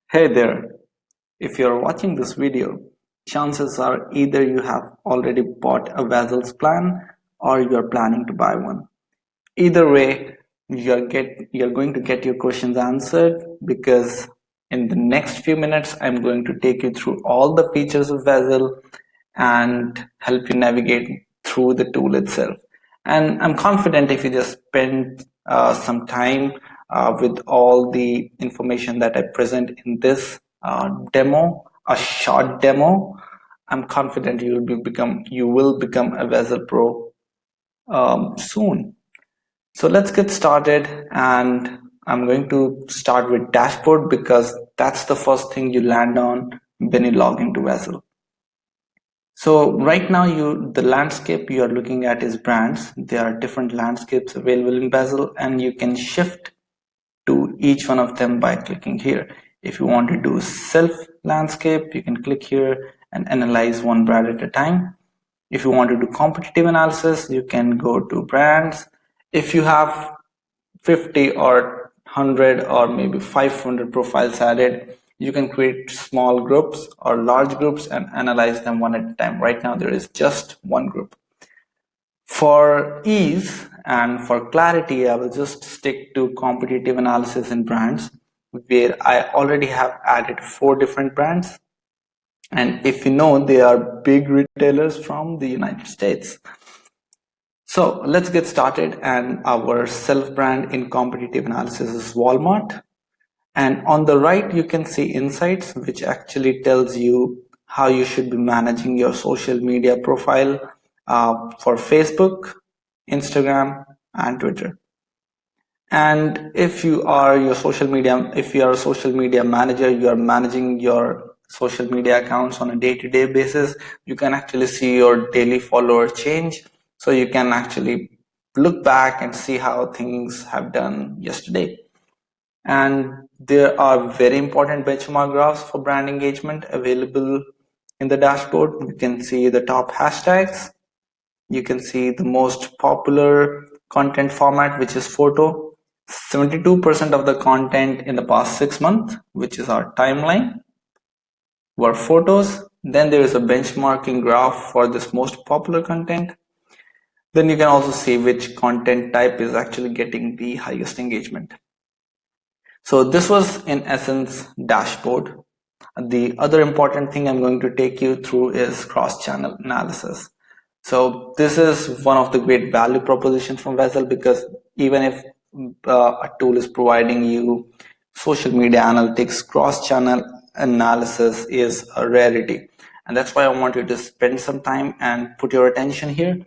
Hey there, if you're watching this video, chances are either you have already bought a Vaizle's plan or you're planning to buy one. Either way, you're going to get your questions answered because in the next few minutes, I'm going to take you through all the features of Vaizle and help you navigate through the tool itself. And I'm confident if you just spend some time with all the information that I present in this demo, a short demo, I'm confident you will become a Vaizle Pro soon. So let's get started, and I'm going to start with dashboard because that's the first thing you land on when you log into Vaizle. So right now the landscape you are looking at is brands. There are different landscapes available in Vaizle, and you can shift to each one of them by clicking here. If you want to do self landscape, you can click here and analyze one brand at a time. If you want to do competitive analysis, you can go to brands. If you have 50 or 100 or maybe 500 profiles added, you can create small groups or large groups and analyze them one at a time. Right now there is just one group. For ease and for clarity, I will just stick to competitive analysis in brands, where I already have added 4 different brands. And if you know, they are big retailers from the United States. So let's get started, and our self brand in competitive analysis is Walmart. And on the right, you can see insights, which actually tells you how you should be managing your social media profile for Facebook, Instagram, and Twitter. And if you are if you are a social media manager, you are managing your social media accounts on a day-to-day basis, you can actually see your daily follower change. So you can actually look back and see how things have done yesterday. And there are very important benchmark graphs for brand engagement available in the dashboard. You can see the top hashtags. You can see the most popular content format, which is photo. 72% of the content in the past 6 months, which is our timeline, were photos. Then there is a benchmarking graph for this most popular content. Then you can also see which content type is actually getting the highest engagement. So this was in essence dashboard. The other important thing I'm going to take you through is cross-channel analysis. So this is one of the great value propositions from Vaizle, because even if a tool is providing you social media analytics, cross-channel analysis is a rarity. And that's why I want you to spend some time and put your attention here.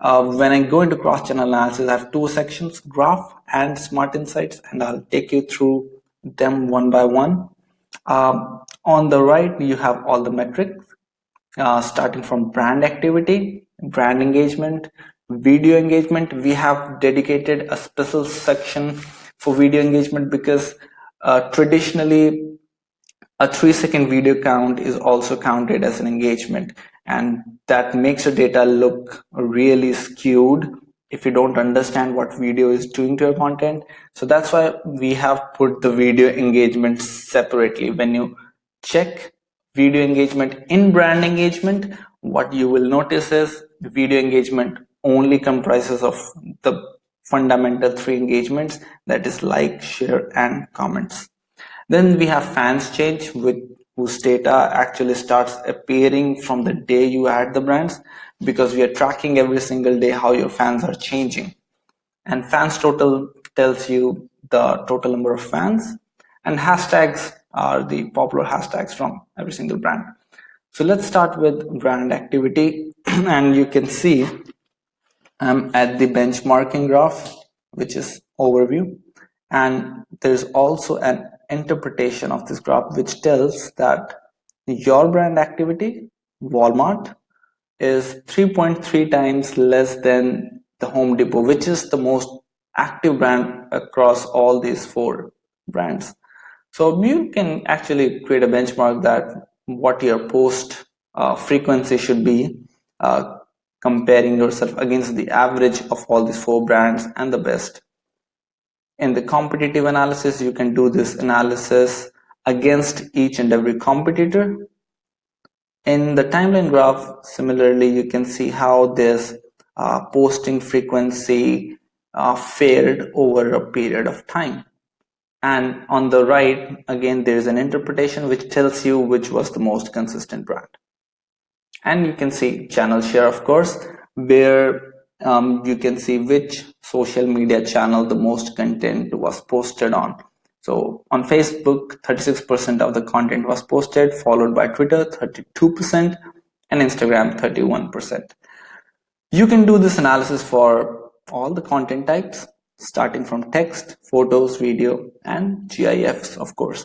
When I go into cross-channel analysis, I have 2 sections, graph and smart insights, and I'll take you through them one by one. On the right, you have all the metrics, starting from brand activity, brand engagement, video engagement. We have dedicated a special section for video engagement because traditionally a 3-second video count is also counted as an engagement, and that makes your data look really skewed if you don't understand what video is doing to your content. So that's why we have put the video engagement separately. When you check video engagement in brand engagement, what you will notice is video engagement only comprises of the fundamental 3 engagements, that is like, share, and comments. Then we have fans change, whose data actually starts appearing from the day you add the brands, because we are tracking every single day how your fans are changing. And fans total tells you the total number of fans, and hashtags are the popular hashtags from every single brand. So let's start with brand activity, and you can see I'm at the benchmarking graph, which is overview. And there's also an interpretation of this graph which tells that your brand activity, Walmart, is 3.3 times less than the Home Depot, which is the most active brand across all these 4 brands. So you can actually create a benchmark that what your post frequency should be, comparing yourself against the average of all these 4 brands and the best. In the competitive analysis, you can do this analysis against each and every competitor. In the timeline graph, similarly, you can see how this posting frequency fared over a period of time. And on the right, again, there is an interpretation which tells you which was the most consistent brand. And you can see channel share, of course, where you can see which social media channel the most content was posted on. So on Facebook, 36% of the content was posted, followed by Twitter, 32%, and Instagram, 31%. You can do this analysis for all the content types, starting from text, photos, video, and GIFs, of course.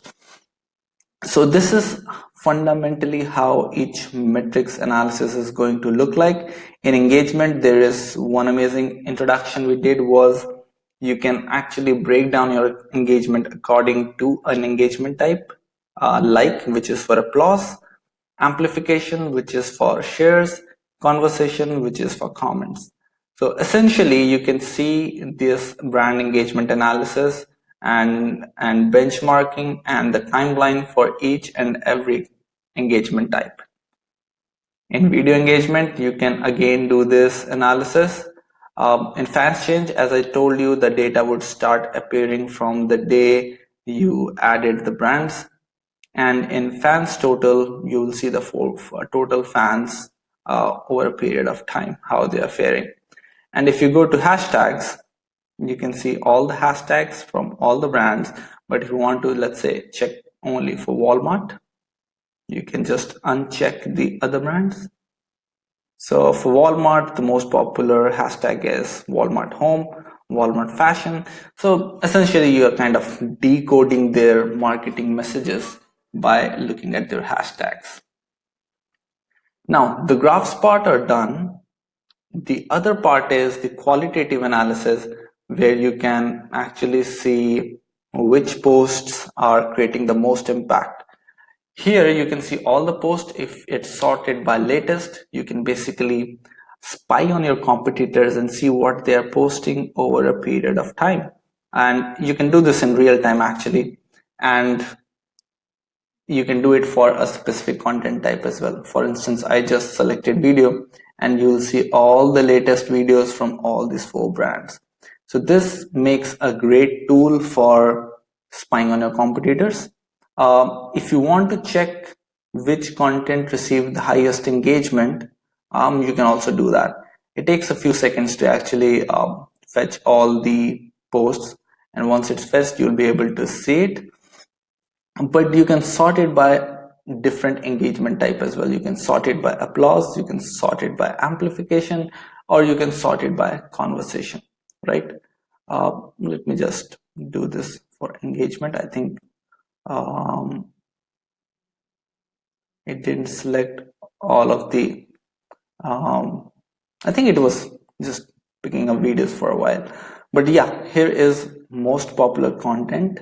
So this is fundamentally how each metrics analysis is going to look like. In engagement, there is one amazing introduction we did was you can actually break down your engagement according to an engagement type, like, which is for applause, amplification, which is for shares, conversation, which is for comments. So essentially, you can see this brand engagement analysis and benchmarking and the timeline for each and every engagement type. In video engagement, you can again do this analysis. In fans change, as I told you, the data would start appearing from the day you added the brands. And in fans total, you will see the total fans over a period of time, how they are faring. And if you go to hashtags, you can see all the hashtags from all the brands. But if you want to, let's say, check only for Walmart, you can just uncheck the other brands. So for Walmart, the most popular hashtag is Walmart Home, Walmart Fashion. So essentially, you are kind of decoding their marketing messages by looking at their hashtags. Now, the graphs part are done. The other part is the qualitative analysis, where you can actually see which posts are creating the most impact. Here you can see all the posts. If it's sorted by latest, you can basically spy on your competitors and see what they are posting over a period of time. And you can do this in real time actually. And you can do it for a specific content type as well. For instance, I just selected video and you'll see all the latest videos from all these 4 brands. So this makes a great tool for spying on your competitors. If you want to check which content received the highest engagement, you can also do that. It takes a few seconds to actually fetch all the posts, and once it's fetched, you'll be able to see it. But you can sort it by different engagement type as well. You can sort it by applause, you can sort it by amplification, or you can sort it by conversation, right? Let me just do this for engagement. I think it didn't select all of the I think it was just picking up videos for a while. But yeah, here is most popular content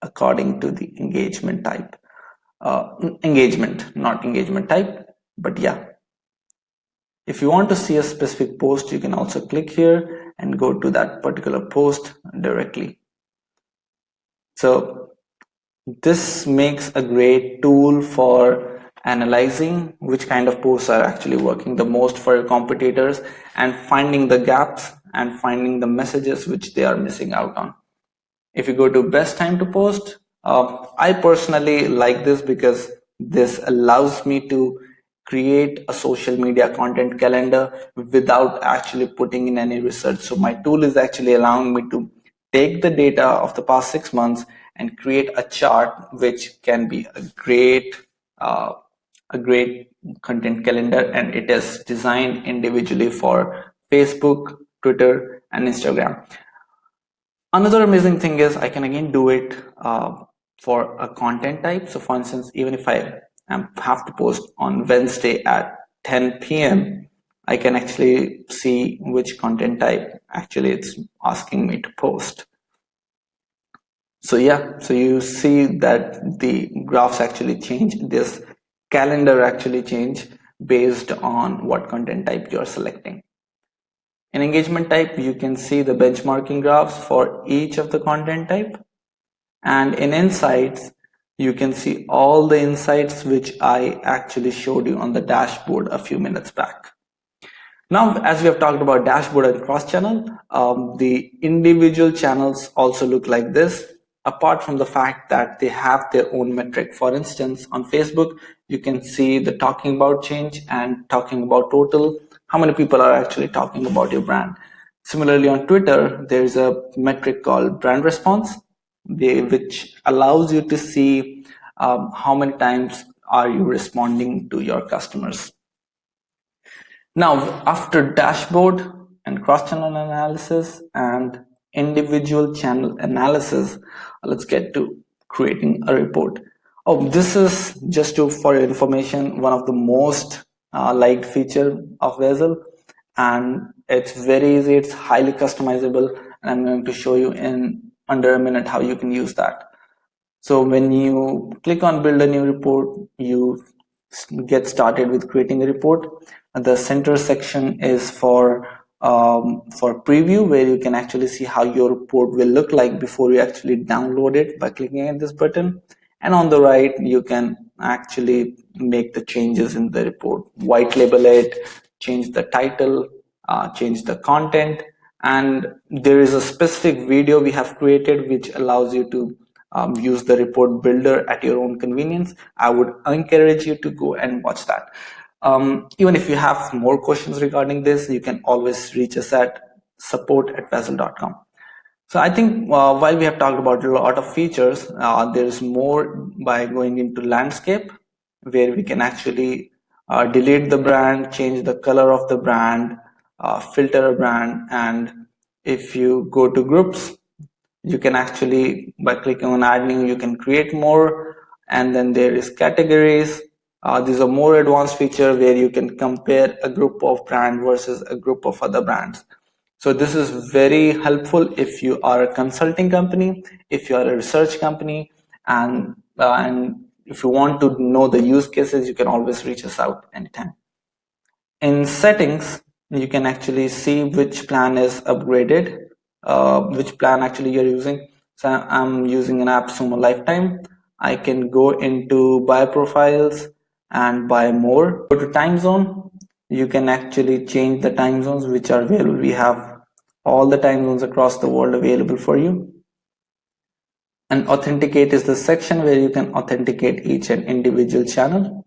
according to the engagement type. Engagement, not engagement type, but yeah. If you want to see a specific post, you can also click here and go to that particular post directly. So this makes a great tool for analyzing which kind of posts are actually working the most for your competitors and finding the gaps and finding the messages which they are missing out on. If you go to best time to post, I personally like this because this allows me to create a social media content calendar without actually putting in any research. So my tool is actually allowing me to take the data of the past 6 months and create a chart which can be uh, a great content calendar, and it is designed individually for Facebook, Twitter, and Instagram. Another amazing thing is I can again do it for a content type. So for instance, even if I have to post on Wednesday at 10 p.m., I can actually see which content type actually it's asking me to post. So yeah, so you see that the graphs actually change, this calendar actually change based on what content type you're selecting. In engagement type, you can see the benchmarking graphs for each of the content type. And in insights, You can see all the insights which I actually showed you on the dashboard a few minutes back. Now, as we have talked about dashboard and cross-channel, the individual channels also look like this. Apart from the fact that they have their own metric. For instance, on Facebook, you can see the talking about change and talking about total, how many people are actually talking about your brand. Similarly, on Twitter, there's a metric called brand response, which allows you to see how many times are you responding to your customers. Now, after dashboard and cross-channel analysis and individual channel analysis, let's get to creating a report. Oh, this is just for your information, one of the most liked feature of Vaizle, and it's very easy. It's highly customizable, and I'm going to show you in under a minute how you can use that. So when you click on build a new report, you get started with creating a report. The center section is for preview, where you can actually see how your report will look like before you actually download it by clicking on this button. And on the right, you can actually make the changes in the report, white label it, change the title, change the content, and there is a specific video we have created which allows you to use the report builder at your own convenience. I would encourage you to go and watch that. Even if you have more questions regarding this, you can always reach us at support@vaizle.com. So I think while we have talked about a lot of features, there is more by going into landscape, where we can actually delete the brand, change the color of the brand, filter a brand, and if you go to groups, you can actually, by clicking on add new, you can create more. And then there is categories. These are more advanced feature where you can compare a group of brand versus a group of other brands. So this is very helpful if you are a consulting company, if you are a research company, and if you want to know the use cases, you can always reach us out anytime. In settings, you can actually see which plan is upgraded, which plan actually you're using. So I'm using an AppSumo Lifetime. I can go into buy profiles and buy more. Go to time zone. You can actually change the time zones which are available. We have all the time zones across the world available for you. And authenticate is the section where you can authenticate each and individual channel.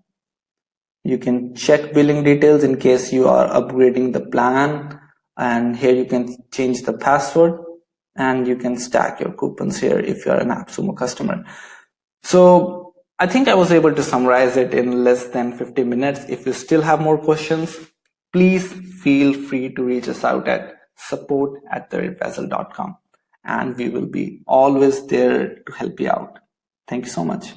You can check billing details in case you are upgrading the plan, and here you can change the password, and you can stack your coupons here if you are an AppSumo customer. So I think I was able to summarize it in less than 50 minutes. If you still have more questions, please feel free to reach us out at support@vaizle.com, and we will be always there to help you out. Thank you so much.